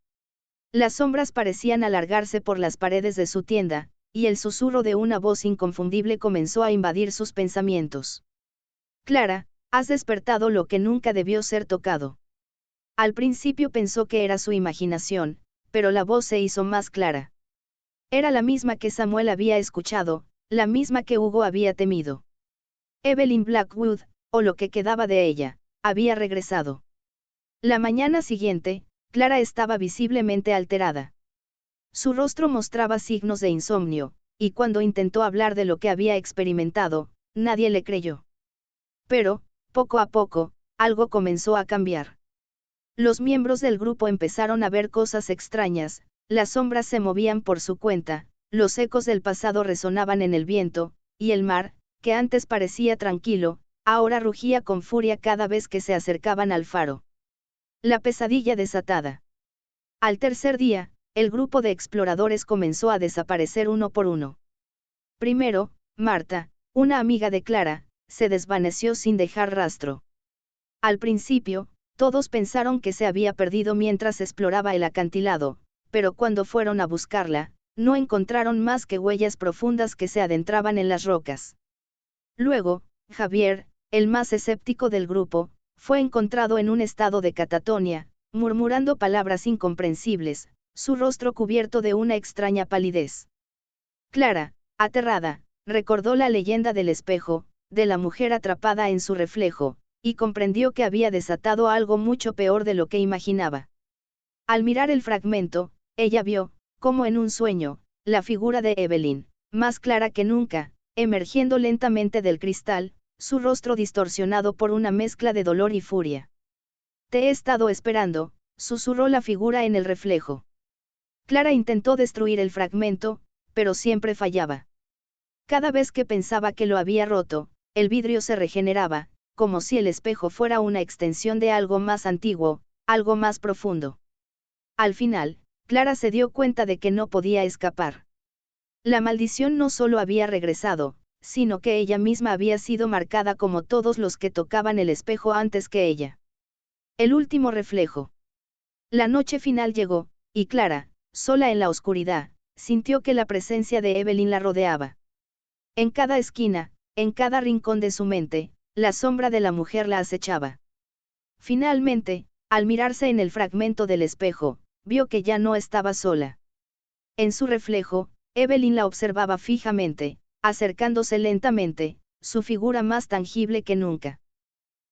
Las sombras parecían alargarse por las paredes de su tienda, y el susurro de una voz inconfundible comenzó a invadir sus pensamientos. Clara, has despertado lo que nunca debió ser tocado. Al principio pensó que era su imaginación, pero la voz se hizo más clara. Era la misma que Samuel había escuchado, la misma que Hugo había temido. Evelyn Blackwood, o lo que quedaba de ella, había regresado. La mañana siguiente, Clara estaba visiblemente alterada. Su rostro mostraba signos de insomnio, y cuando intentó hablar de lo que había experimentado, nadie le creyó. Pero, poco a poco, algo comenzó a cambiar. Los miembros del grupo empezaron a ver cosas extrañas, las sombras se movían por su cuenta, los ecos del pasado resonaban en el viento, y el mar, que antes parecía tranquilo, ahora rugía con furia cada vez que se acercaban al faro. La pesadilla desatada. Al tercer día, el grupo de exploradores comenzó a desaparecer uno por uno. Primero, Marta, una amiga de Clara, se desvaneció sin dejar rastro. Al principio, todos pensaron que se había perdido mientras exploraba el acantilado, pero cuando fueron a buscarla, no encontraron más que huellas profundas que se adentraban en las rocas. Luego, Javier, el más escéptico del grupo, fue encontrado en un estado de catatonia, murmurando palabras incomprensibles, su rostro cubierto de una extraña palidez. Clara, aterrada, recordó la leyenda del espejo, de la mujer atrapada en su reflejo, y comprendió que había desatado algo mucho peor de lo que imaginaba. Al mirar el fragmento, ella vio, como en un sueño, la figura de Evelyn, más clara que nunca, emergiendo lentamente del cristal, su rostro distorsionado por una mezcla de dolor y furia. Te he estado esperando, susurró la figura en el reflejo. Clara intentó destruir el fragmento, pero siempre fallaba. Cada vez que pensaba que lo había roto, el vidrio se regeneraba, como si el espejo fuera una extensión de algo más antiguo, algo más profundo. Al final, Clara se dio cuenta de que no podía escapar. La maldición no solo había regresado, sino que ella misma había sido marcada como todos los que tocaban el espejo antes que ella. El último reflejo. La noche final llegó, y Clara, sola en la oscuridad, sintió que la presencia de Evelyn la rodeaba. En cada esquina, en cada rincón de su mente, la sombra de la mujer la acechaba. Finalmente, al mirarse en el fragmento del espejo, vio que ya no estaba sola. En su reflejo, Evelyn la observaba fijamente, acercándose lentamente, su figura más tangible que nunca.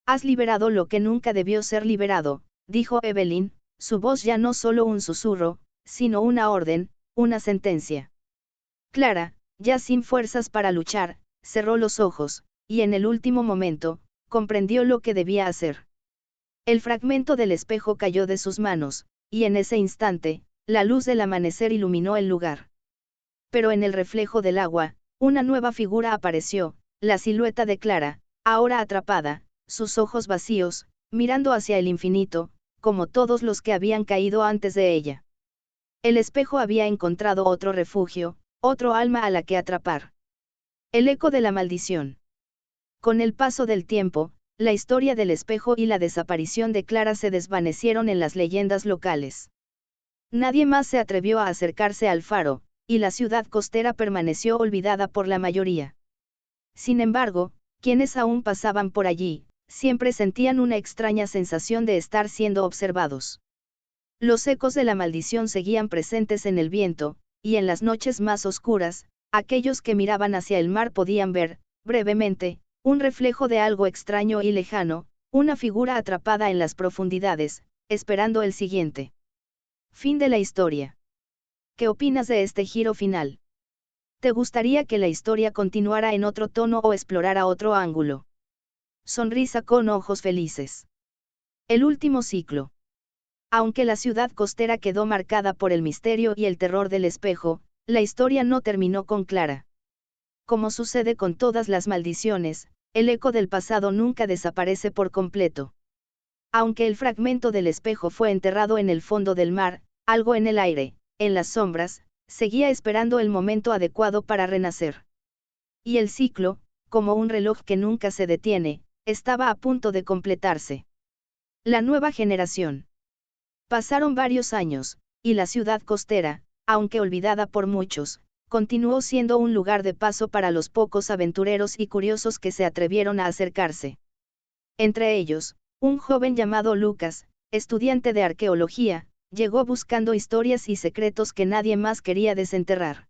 Has liberado lo que nunca debió ser liberado, dijo Evelyn, su voz ya no solo un susurro, sino una orden, una sentencia. Clara, ya sin fuerzas para luchar, cerró los ojos, y en el último momento, comprendió lo que debía hacer. El fragmento del espejo cayó de sus manos, y en ese instante, la luz del amanecer iluminó el lugar. Pero en el reflejo del agua, una nueva figura apareció, la silueta de Clara, ahora atrapada, sus ojos vacíos, mirando hacia el infinito, como todos los que habían caído antes de ella. El espejo había encontrado otro refugio, otro alma a la que atrapar. El eco de la maldición. Con el paso del tiempo, la historia del espejo y la desaparición de Clara se desvanecieron en las leyendas locales. Nadie más se atrevió a acercarse al faro, y la ciudad costera permaneció olvidada por la mayoría. Sin embargo, quienes aún pasaban por allí, siempre sentían una extraña sensación de estar siendo observados. Los ecos de la maldición seguían presentes en el viento, y en las noches más oscuras, aquellos que miraban hacia el mar podían ver, brevemente, un reflejo de algo extraño y lejano, una figura atrapada en las profundidades, esperando el siguiente. Fin de la historia. ¿Qué opinas de este giro final? ¿Te gustaría que la historia continuara en otro tono o explorara otro ángulo? Sonrisa con ojos felices. El último ciclo. Aunque la ciudad costera quedó marcada por el misterio y el terror del espejo, la historia no terminó con Clara. Como sucede con todas las maldiciones, el eco del pasado nunca desaparece por completo. Aunque el fragmento del espejo fue enterrado en el fondo del mar, algo en el aire, en las sombras, seguía esperando el momento adecuado para renacer. Y el ciclo, como un reloj que nunca se detiene, estaba a punto de completarse. La nueva generación. Pasaron varios años, y la ciudad costera, aunque olvidada por muchos, continuó siendo un lugar de paso para los pocos aventureros y curiosos que se atrevieron a acercarse. Entre ellos, un joven llamado Lucas, estudiante de arqueología, llegó buscando historias y secretos que nadie más quería desenterrar.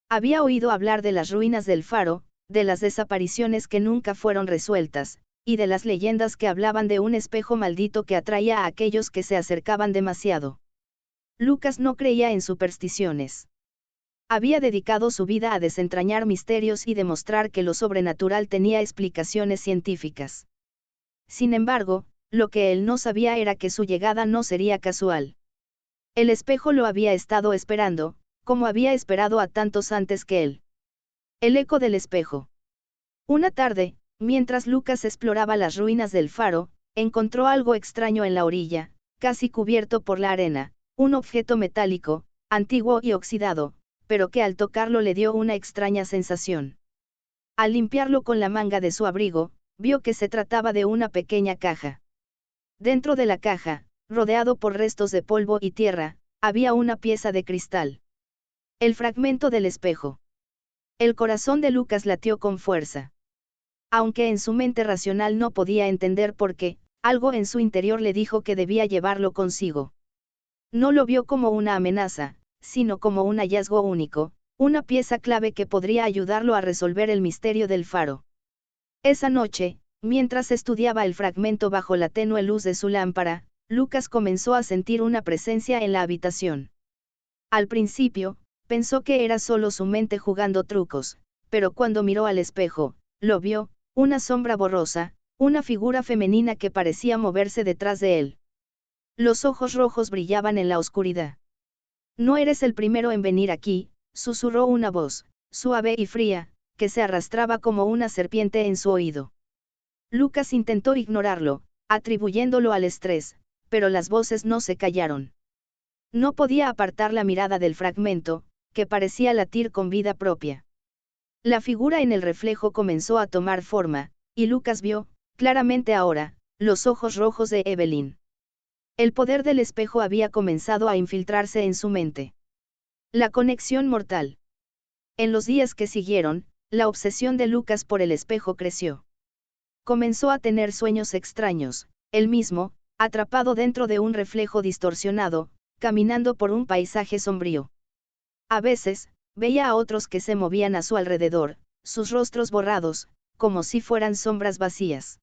Había oído hablar de las ruinas del faro, de las desapariciones que nunca fueron resueltas, y de las leyendas que hablaban de un espejo maldito que atraía a aquellos que se acercaban demasiado. Lucas no creía en supersticiones. Había dedicado su vida a desentrañar misterios y demostrar que lo sobrenatural tenía explicaciones científicas. Sin embargo, lo que él no sabía era que su llegada no sería casual. El espejo lo había estado esperando, como había esperado a tantos antes que él. El eco del espejo. Una tarde, mientras Lucas exploraba las ruinas del faro, encontró algo extraño en la orilla, casi cubierto por la arena, un objeto metálico, antiguo y oxidado, pero que al tocarlo le dio una extraña sensación. Al limpiarlo con la manga de su abrigo, vio que se trataba de una pequeña caja. Dentro de la caja, rodeado por restos de polvo y tierra, había una pieza de cristal. El fragmento del espejo. El corazón de Lucas latió con fuerza. Aunque en su mente racional no podía entender por qué, algo en su interior le dijo que debía llevarlo consigo. No lo vio como una amenaza, sino como un hallazgo único, una pieza clave que podría ayudarlo a resolver el misterio del faro. Esa noche, mientras estudiaba el fragmento bajo la tenue luz de su lámpara, Lucas comenzó a sentir una presencia en la habitación. Al principio, pensó que era solo su mente jugando trucos, pero cuando miró al espejo, lo vio, una sombra borrosa, una figura femenina que parecía moverse detrás de él. Los ojos rojos brillaban en la oscuridad. No eres el primero en venir aquí, susurró una voz, suave y fría, que se arrastraba como una serpiente en su oído. Lucas intentó ignorarlo, atribuyéndolo al estrés, pero las voces no se callaron. No podía apartar la mirada del fragmento, que parecía latir con vida propia. La figura en el reflejo comenzó a tomar forma, y Lucas vio, claramente ahora, los ojos rojos de Evelyn. El poder del espejo había comenzado a infiltrarse en su mente. La conexión mortal. En los días que siguieron, la obsesión de Lucas por el espejo creció. Comenzó a tener sueños extraños, él mismo, atrapado dentro de un reflejo distorsionado, caminando por un paisaje sombrío. A veces, veía a otros que se movían a su alrededor, sus rostros borrados, como si fueran sombras vacías.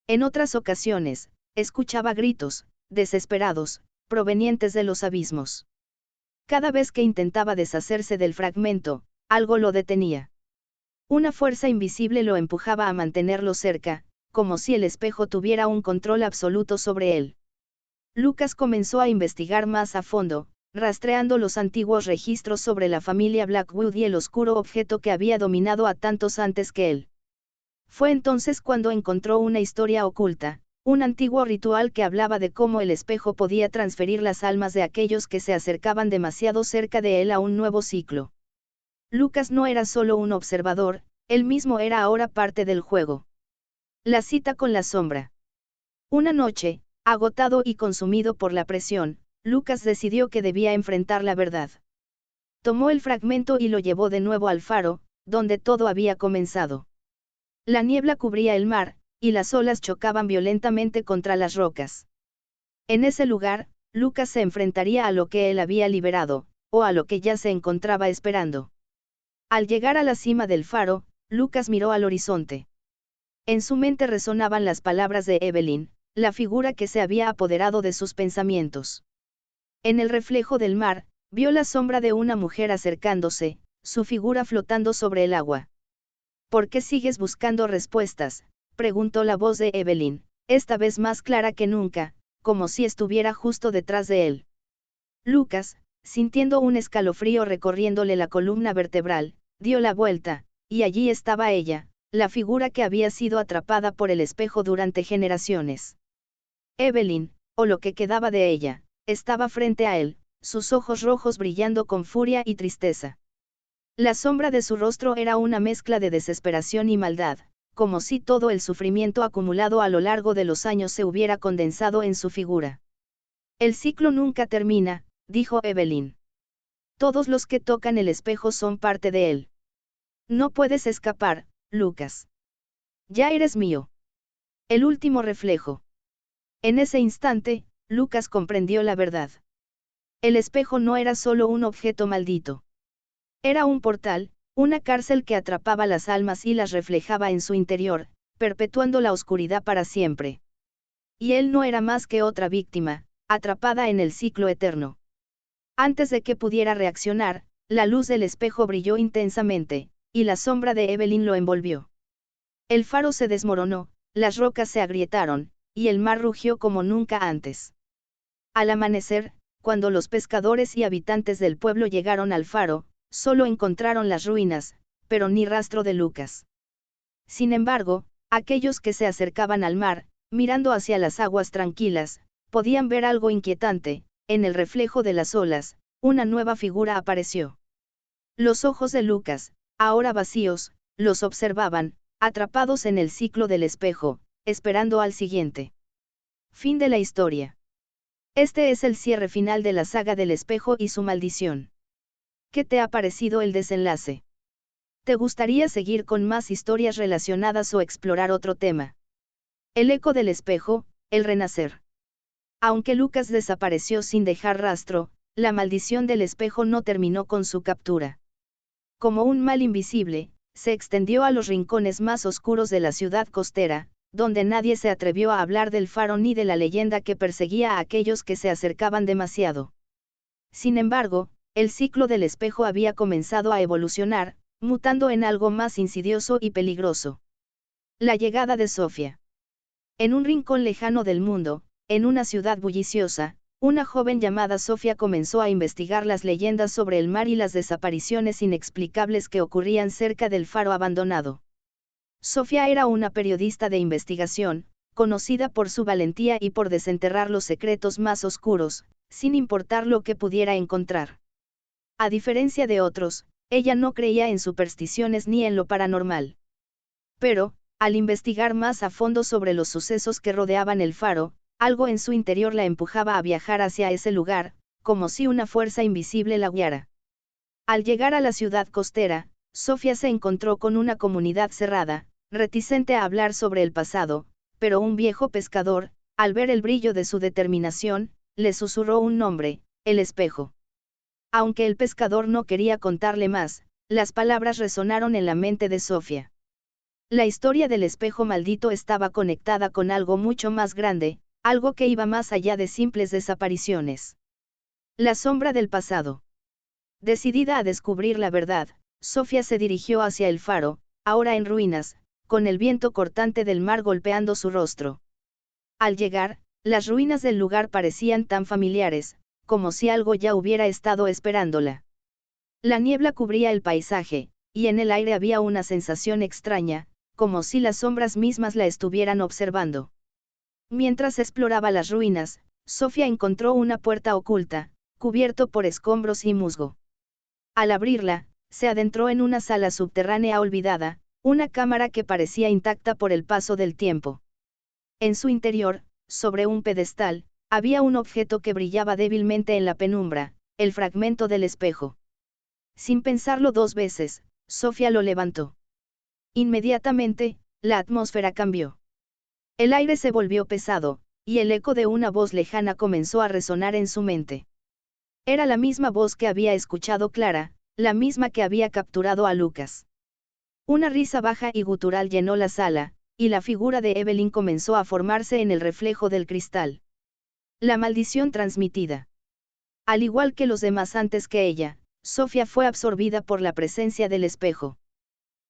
En otras ocasiones, escuchaba gritos, desesperados, provenientes de los abismos. Cada vez que intentaba deshacerse del fragmento, algo lo detenía. Una fuerza invisible lo empujaba a mantenerlo cerca, como si el espejo tuviera un control absoluto sobre él. Lucas comenzó a investigar más a fondo, rastreando los antiguos registros sobre la familia Blackwood y el oscuro objeto que había dominado a tantos antes que él. Fue entonces cuando encontró una historia oculta, un antiguo ritual que hablaba de cómo el espejo podía transferir las almas de aquellos que se acercaban demasiado cerca de él a un nuevo ciclo. Lucas no era solo un observador, él mismo era ahora parte del juego. La cita con la sombra. Una noche, agotado y consumido por la presión, Lucas decidió que debía enfrentar la verdad. Tomó el fragmento y lo llevó de nuevo al faro, donde todo había comenzado. La niebla cubría el mar, y las olas chocaban violentamente contra las rocas. En ese lugar, Lucas se enfrentaría a lo que él había liberado, o a lo que ya se encontraba esperando. Al llegar a la cima del faro, Lucas miró al horizonte. En su mente resonaban las palabras de Evelyn, la figura que se había apoderado de sus pensamientos. En el reflejo del mar, vio la sombra de una mujer acercándose, su figura flotando sobre el agua. ¿Por qué sigues buscando respuestas?, preguntó la voz de Evelyn, esta vez más clara que nunca, como si estuviera justo detrás de él. Lucas, sintiendo un escalofrío recorriéndole la columna vertebral, dio la vuelta, y allí estaba ella, la figura que había sido atrapada por el espejo durante generaciones. Evelyn, o lo que quedaba de ella, estaba frente a él, sus ojos rojos brillando con furia y tristeza. La sombra de su rostro era una mezcla de desesperación y maldad, como si todo el sufrimiento acumulado a lo largo de los años se hubiera condensado en su figura. El ciclo nunca termina, dijo Evelyn. Todos los que tocan el espejo son parte de él. No puedes escapar, Lucas. Ya eres mío. El último reflejo. En ese instante, Lucas comprendió la verdad. El espejo no era solo un objeto maldito. Era un portal, una cárcel que atrapaba las almas y las reflejaba en su interior, perpetuando la oscuridad para siempre. Y él no era más que otra víctima, atrapada en el ciclo eterno. Antes de que pudiera reaccionar, la luz del espejo brilló intensamente, y la sombra de Evelyn lo envolvió. El faro se desmoronó, las rocas se agrietaron, y el mar rugió como nunca antes. Al amanecer, cuando los pescadores y habitantes del pueblo llegaron al faro, solo encontraron las ruinas, pero ni rastro de Lucas. Sin embargo, aquellos que se acercaban al mar, mirando hacia las aguas tranquilas, podían ver algo inquietante. En el reflejo de las olas, una nueva figura apareció. Los ojos de Lucas, ahora vacíos, los observaban, atrapados en el ciclo del espejo, esperando al siguiente. Fin de la historia. Este es el cierre final de la saga del espejo y su maldición. ¿Qué te ha parecido el desenlace? ¿Te gustaría seguir con más historias relacionadas o explorar otro tema? El eco del espejo, el renacer. Aunque Lucas desapareció sin dejar rastro, la maldición del espejo no terminó con su captura. como un mal invisible, se extendió a los rincones más oscuros de la ciudad costera, donde nadie se atrevió a hablar del faro ni de la leyenda que perseguía a aquellos que se acercaban demasiado. Sin embargo, el ciclo del espejo había comenzado a evolucionar, mutando en algo más insidioso y peligroso. La llegada de Sofía. En un rincón lejano del mundo, en una ciudad bulliciosa, una joven llamada Sofía comenzó a investigar las leyendas sobre el mar y las desapariciones inexplicables que ocurrían cerca del faro abandonado. Sofía era una periodista de investigación, conocida por su valentía y por desenterrar los secretos más oscuros, sin importar lo que pudiera encontrar. A diferencia de otros, ella no creía en supersticiones ni en lo paranormal. Pero, al investigar más a fondo sobre los sucesos que rodeaban el faro, algo en su interior la empujaba a viajar hacia ese lugar, como si una fuerza invisible la guiara. Al llegar a la ciudad costera, Sofía se encontró con una comunidad cerrada, reticente a hablar sobre el pasado, pero un viejo pescador, al ver el brillo de su determinación, le susurró un nombre: el espejo. Aunque el pescador no quería contarle más, las palabras resonaron en la mente de Sofía. La historia del espejo maldito estaba conectada con algo mucho más grande, algo que iba más allá de simples desapariciones. La sombra del pasado. Decidida a descubrir la verdad, Sofía se dirigió hacia el faro, ahora en ruinas, con el viento cortante del mar golpeando su rostro. Al llegar, las ruinas del lugar parecían tan familiares, como si algo ya hubiera estado esperándola. La niebla cubría el paisaje, y en el aire había una sensación extraña, como si las sombras mismas la estuvieran observando. Mientras exploraba las ruinas, Sofía encontró una puerta oculta, cubierto por escombros y musgo. Al abrirla, se adentró en una sala subterránea olvidada, una cámara que parecía intacta por el paso del tiempo. En su interior, sobre un pedestal, había un objeto que brillaba débilmente en la penumbra, el fragmento del espejo. Sin pensarlo dos veces, Sofía lo levantó. Inmediatamente, la atmósfera cambió. El aire se volvió pesado, y el eco de una voz lejana comenzó a resonar en su mente. Era la misma voz que había escuchado Clara, la misma que había capturado a Lucas. Una risa baja y gutural llenó la sala, y la figura de Evelyn comenzó a formarse en el reflejo del cristal. La maldición transmitida. Al igual que los demás antes que ella, Sofía fue absorbida por la presencia del espejo.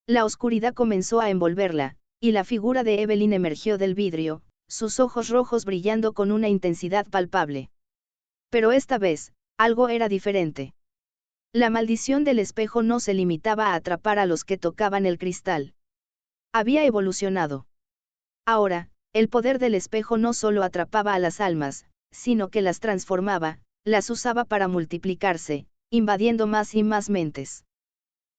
La oscuridad comenzó a envolverla, y la figura de Evelyn emergió del vidrio, sus ojos rojos brillando con una intensidad palpable. Pero esta vez, algo era diferente. La maldición del espejo no se limitaba a atrapar a los que tocaban el cristal. Había evolucionado. Ahora, el poder del espejo no solo atrapaba a las almas, sino que las transformaba, las usaba para multiplicarse, invadiendo más y más mentes.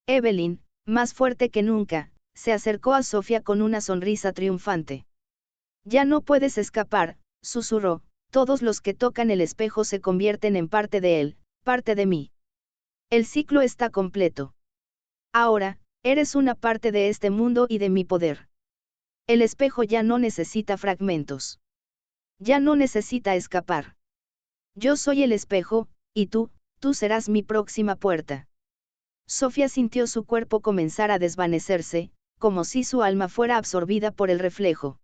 Evelyn, más fuerte que nunca, se acercó a Sofía con una sonrisa triunfante. Ya no puedes escapar, susurró, todos los que tocan el espejo se convierten en parte de él, parte de mí. El ciclo está completo. Ahora, eres una parte de este mundo y de mi poder. El espejo ya no necesita fragmentos. Ya no necesita escapar. Yo soy el espejo, y tú serás mi próxima puerta. Sofía sintió su cuerpo comenzar a desvanecerse, como si su alma fuera absorbida por el reflejo.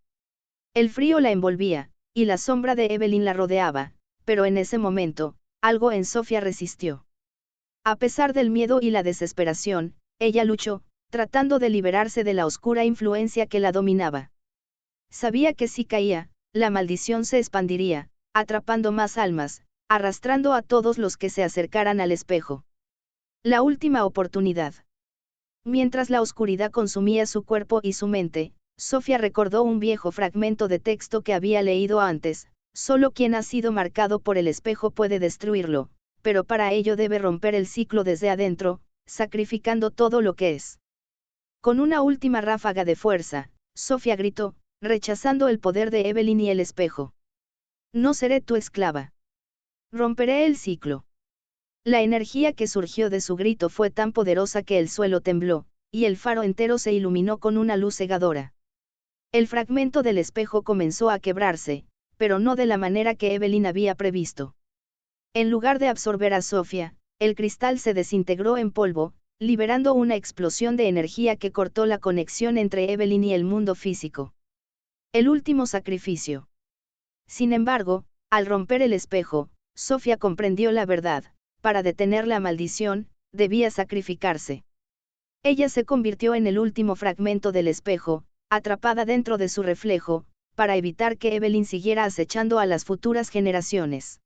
El frío la envolvía, y la sombra de Evelyn la rodeaba, pero en ese momento, algo en Sofía resistió. A pesar del miedo y la desesperación, ella luchó, tratando de liberarse de la oscura influencia que la dominaba. Sabía que si caía, la maldición se expandiría, atrapando más almas, arrastrando a todos los que se acercaran al espejo. La última oportunidad. Mientras la oscuridad consumía su cuerpo y su mente, Sofía recordó un viejo fragmento de texto que había leído antes: solo quien ha sido marcado por el espejo puede destruirlo, pero para ello debe romper el ciclo desde adentro, sacrificando todo lo que es. Con una última ráfaga de fuerza, Sofía gritó, rechazando el poder de Evelyn y el espejo. No seré tu esclava. Romperé el ciclo. La energía que surgió de su grito fue tan poderosa que el suelo tembló, y el faro entero se iluminó con una luz cegadora. El fragmento del espejo comenzó a quebrarse, pero no de la manera que Evelyn había previsto. En lugar de absorber a Sofía, el cristal se desintegró en polvo, liberando una explosión de energía que cortó la conexión entre Evelyn y el mundo físico. El último sacrificio. Sin embargo, al romper el espejo, Sofía comprendió la verdad: para detener la maldición, debía sacrificarse. Ella se convirtió en el último fragmento del espejo, atrapada dentro de su reflejo, para evitar que Evelyn siguiera acechando a las futuras generaciones.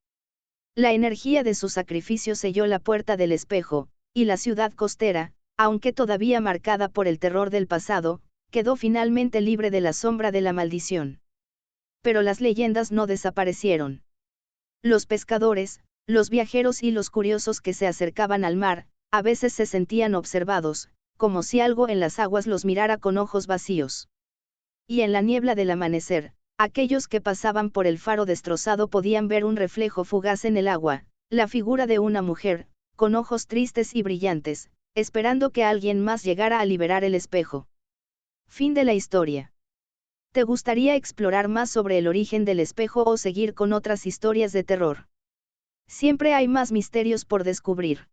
La energía de su sacrificio selló la puerta del espejo, y la ciudad costera, aunque todavía marcada por el terror del pasado, quedó finalmente libre de la sombra de la maldición. Pero las leyendas no desaparecieron. Los pescadores, los viajeros y los curiosos que se acercaban al mar, a veces se sentían observados, como si algo en las aguas los mirara con ojos vacíos. Y en la niebla del amanecer, aquellos que pasaban por el faro destrozado podían ver un reflejo fugaz en el agua, la figura de una mujer, con ojos tristes y brillantes, esperando que alguien más llegara a liberar el espejo. Fin de la historia. ¿Te gustaría explorar más sobre el origen del espejo o seguir con otras historias de terror? Siempre hay más misterios por descubrir.